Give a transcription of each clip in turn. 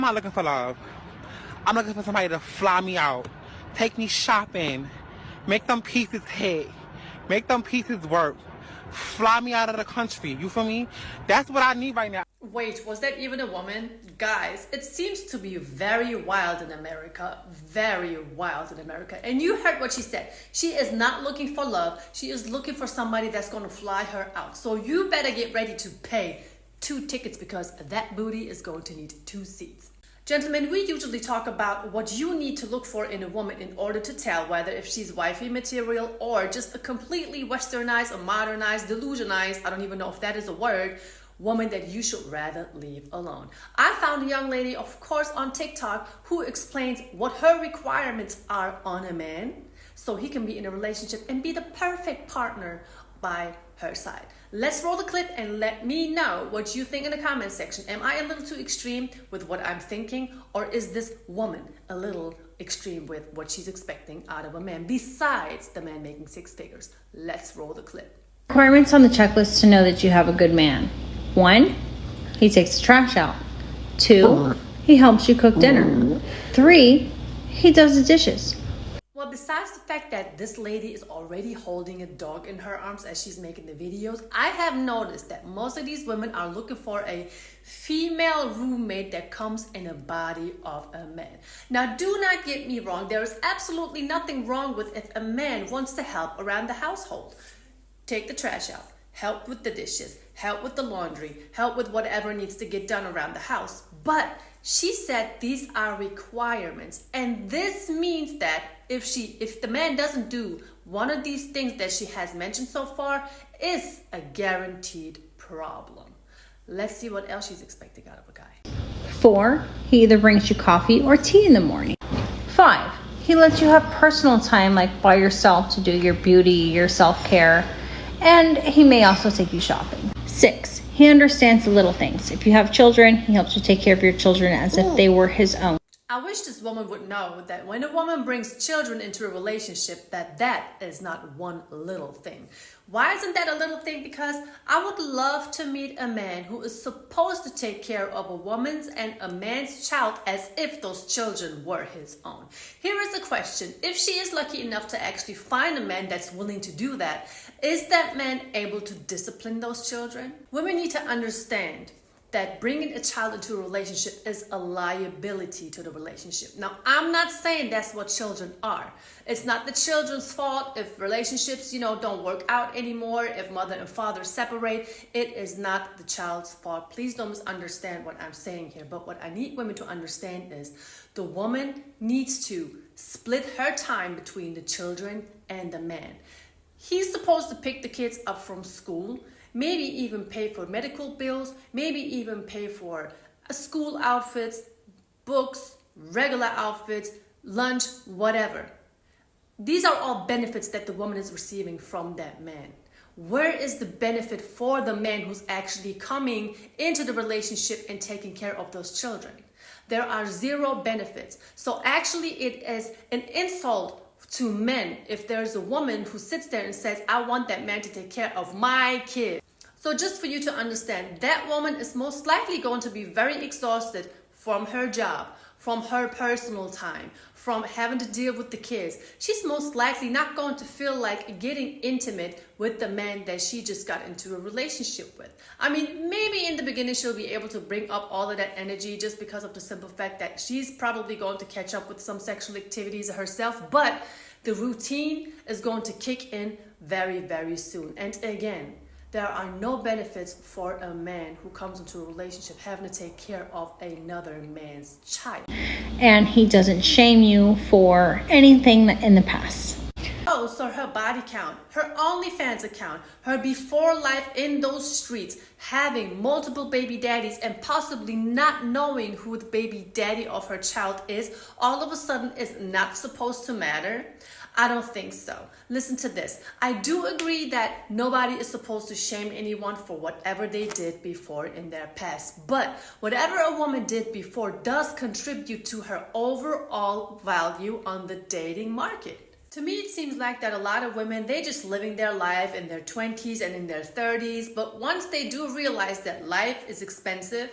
I'm not looking for love. I'm looking for somebody to fly me out, take me shopping, make them pieces hit, make them pieces work, fly me out of the country. You feel me? That's what I need right now. Wait, was that even a woman? Guys, it seems to be very wild in America. Very wild in America. And you heard what she said. She is not looking for love. She is looking for somebody that's going to fly her out. So you better get ready to pay 2 tickets because that booty is going to need 2 seats. Gentlemen, we usually talk about what you need to look for in a woman in order to tell whether if she's wifey material or just a completely westernized or modernized, delusionized, I don't even know if that is a word, woman that you should rather leave alone. I found a young lady, of course, on TikTok who explains what her requirements are on a man so he can be in a relationship and be the perfect partner by her side. Let's roll the clip and let me know what you think in the comment section. Am I a little too extreme with what I'm thinking, or is this woman a little extreme with what she's expecting out of a man besides the man making 6 figures? Let's roll the clip. Requirements on the checklist to know that you have a good man. 1, he takes the trash out. 2, he helps you cook dinner. 3, he does the dishes. Well, besides the fact that this lady is already holding a dog in her arms as she's making the videos, I have noticed that most of these women are looking for a female roommate that comes in a body of a man. Now, do not get me wrong. There is absolutely nothing wrong with if a man wants to help around the household. Take the trash out, help with the dishes, help with the laundry, help with whatever needs to get done around the house. But she said these are requirements, and this means that if the man doesn't do one of these things that she has mentioned so far, is a guaranteed problem. Let's see what else she's expecting out of a guy. 4, he either brings you coffee or tea in the morning. 5, he lets you have personal time like by yourself to do your beauty, your self-care, and he may also take you shopping. 6, he understands the little things. If you have children, he helps you take care of your children as if they were his own. I wish this woman would know that when a woman brings children into a relationship, that is not one little thing. Why isn't that a little thing? Because I would love to meet a man who is supposed to take care of a woman's and a man's child as if those children were his own. Here is the question. If she is lucky enough to actually find a man that's willing to do that, is that man able to discipline those children? Women need to understand that bringing a child into a relationship is a liability to the relationship. Now, I'm not saying that's what children are. It's not the children's fault if relationships, don't work out anymore, if mother and father separate. It is not the child's fault. Please don't misunderstand what I'm saying here. But what I need women to understand is the woman needs to split her time between the children and the man. He's supposed to pick the kids up from school, maybe even pay for medical bills, maybe even pay for school outfits, books, regular outfits, lunch, whatever. These are all benefits that the woman is receiving from that man. Where is the benefit for the man who's actually coming into the relationship and taking care of those children? There are 0 benefits. So actually it is an insult to men if there's a woman who sits there and says, I want that man to take care of my kid. So just for you to understand, that woman is most likely going to be very exhausted from her job, from her personal time, from having to deal with the kids. She's most likely not going to feel like getting intimate with the man that she just got into a relationship with. I mean, maybe in the beginning she'll be able to bring up all of that energy just because of the simple fact that she's probably going to catch up with some sexual activities herself, but the routine is going to kick in very, very soon. And again, there are no benefits for a man who comes into a relationship having to take care of another man's child. And he doesn't shame you for anything in the past. Oh, so her body count, her OnlyFans account, her before life in those streets, having multiple baby daddies and possibly not knowing who the baby daddy of her child is, all of a sudden is not supposed to matter? I don't think so. Listen to this. I do agree that nobody is supposed to shame anyone for whatever they did before in their past. But whatever a woman did before does contribute to her overall value on the dating market. To me, it seems like that a lot of women, they just living their life in their 20s and in their 30s. But once they do realize that life is expensive,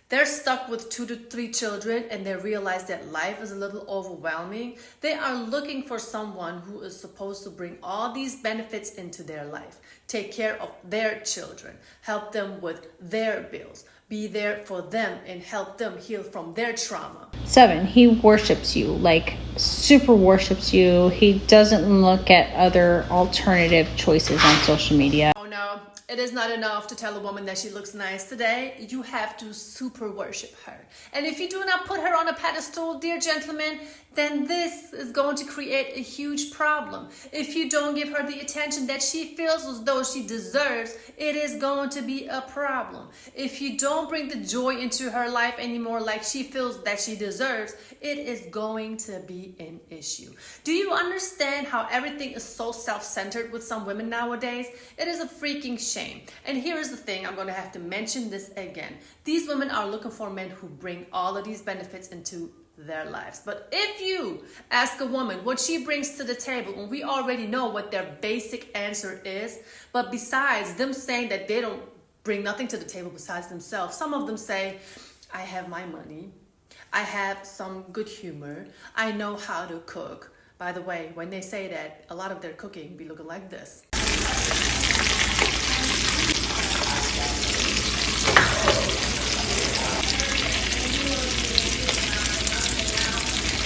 they're stuck with 2 to 3 children and they realize that life is a little overwhelming, they are looking for someone who is supposed to bring all these benefits into their life, take care of their children, help them with their bills, be there for them and help them heal from their trauma. 7, he worships you, like super worships you. He doesn't look at other alternative choices on social media. Oh no, it is not enough to tell a woman that she looks nice today. You have to super worship her. And if you do not put her on a pedestal, dear gentlemen, then this is going to create a huge problem. If you don't give her the attention that she feels as though she deserves, it is going to be a problem. If you don't bring the joy into her life anymore like she feels that she deserves, it is going to be an issue. Do you understand how everything is so self-centered with some women nowadays? It is a freaking shame. And here is the thing, I'm going to have to mention this again. These women are looking for men who bring all of these benefits into their lives. But if you ask a woman what she brings to the table, and we already know what their basic answer is, but besides them saying that they don't bring nothing to the table besides themselves, some of them say, I have my money, I have some good humor, I know how to cook. By the way, when they say that, a lot of their cooking be looking like this.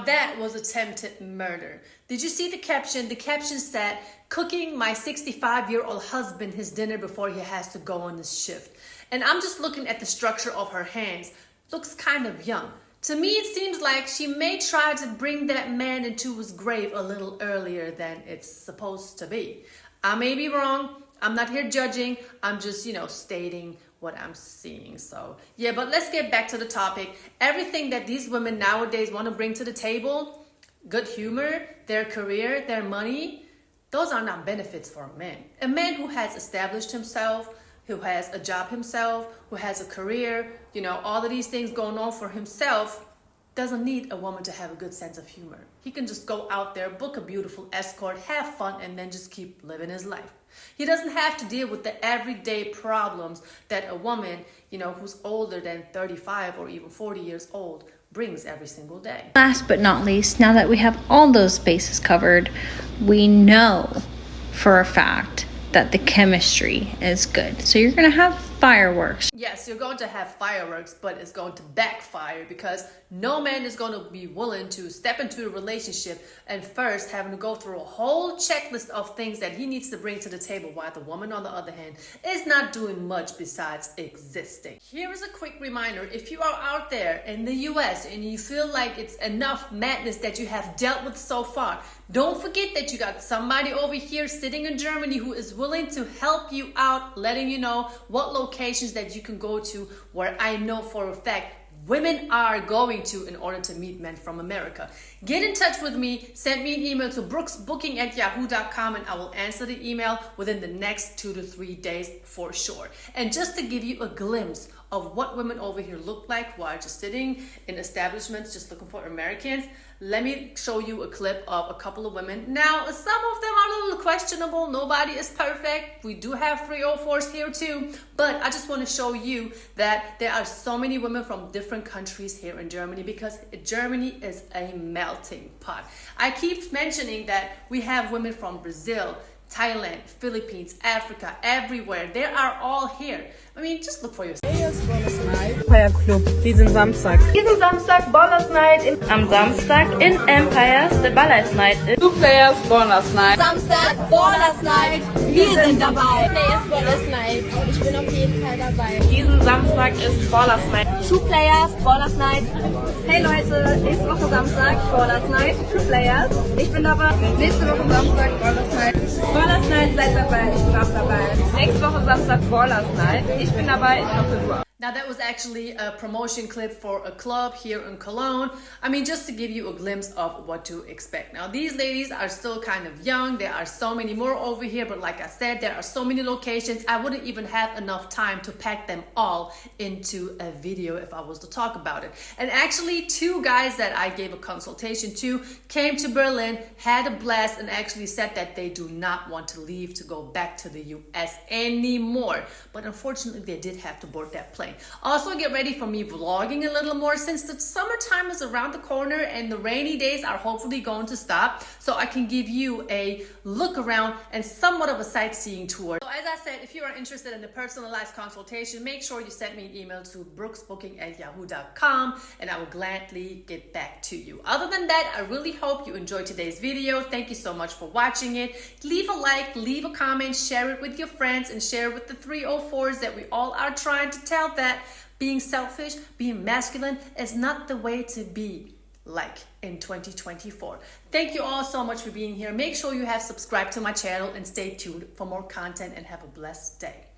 That was attempted murder. Did you see the caption? The caption said, cooking my 65-year-old husband his dinner before he has to go on his shift. And I'm just looking at the structure of her hands. Looks kind of young. To me, it seems like she may try to bring that man into his grave a little earlier than it's supposed to be. I may be wrong. I'm not here judging. I'm just, stating what I'm seeing. So yeah, but let's get back to the topic. Everything that these women nowadays want to bring to the table, good humor, their career, their money, those are not benefits for a man. A man who has established himself, who has a job himself, who has a career, all of these things going on for himself, doesn't need a woman to have a good sense of humor. He can just go out there, book a beautiful escort, have fun, and then just keep living his life. He doesn't have to deal with the everyday problems that a woman, who's older than 35 or even 40 years old brings every single day. Last but not least, now that we have all those bases covered, we know for a fact that the chemistry is good. So you're going to have fireworks. Yes, you're going to have fireworks, but it's going to backfire because no man is going to be willing to step into a relationship and first having to go through a whole checklist of things that he needs to bring to the table, while the woman, on the other hand, is not doing much besides existing. Here is a quick reminder. If you are out there in the US and you feel like it's enough madness that you have dealt with so far, don't forget that you got somebody over here sitting in Germany who is willing to help you out, letting you know what locations that you can go to, where I know for a fact women are going to in order to meet men from America. Get in touch with me, send me an email to brooksbooking@yahoo.com, and I will answer the email within the next 2 to 3 days for sure. And just to give you a glimpse of what women over here look like while just sitting in establishments just looking for Americans, let me show you a clip of a couple of women. Now, some of them are a little questionable. Nobody is perfect. We do have 304s here too. But I just want to show you that there are so many women from different countries here in Germany, because Germany is a melting pot. I keep mentioning that we have women from Brazil, Thailand, Philippines, Africa, everywhere. They are all here. I mean, just look for yourself. Empire Club diesen Samstag. Diesen Samstag Ballers Night. Am Samstag in Empires the Ballers Night. Two Players Ballers Night. Samstag Ballers Night. Wir sind dabei. Players Ballers Night. Ich bin auf jeden Fall dabei. Diesen Samstag ist Ballers Night. Two Players Ballers Night. Hey Leute, nächste Woche Samstag Ballers Night. Two Players. Ich bin dabei. Nächste Woche Samstag Ballers Night. Ballers Night, seid dabei. Ich bin auch dabei. Nächste Woche Samstag Ballers Night. Ich bin dabei. Ich hoffe du auch. Now that was actually a promotion clip for a club here in Cologne. I mean, just to give you a glimpse of what to expect. Now, these ladies are still kind of young. There are so many more over here, but like I said, there are so many locations. I wouldn't even have enough time to pack them all into a video if I was to talk about it. And actually, 2 guys that I gave a consultation to came to Berlin, had a blast, and actually said that they do not want to leave to go back to the US anymore. But unfortunately, they did have to board that plane. way. Also, get ready for me vlogging a little more since the summertime is around the corner and the rainy days are hopefully going to stop, so I can give you a look around and somewhat of a sightseeing tour. So as I said, if you are interested in a personalized consultation, make sure you send me an email to brooksbooking@yahoo.com and I will gladly get back to you. Other than that, I really hope you enjoyed today's video. Thank you so much for watching it. Leave a like, leave a comment, share it with your friends, and share it with the 304s that we all are trying to tell that being selfish, being masculine is not the way to be like in 2024. Thank you all so much for being here. Make sure you have subscribed to my channel and stay tuned for more content and have a blessed day.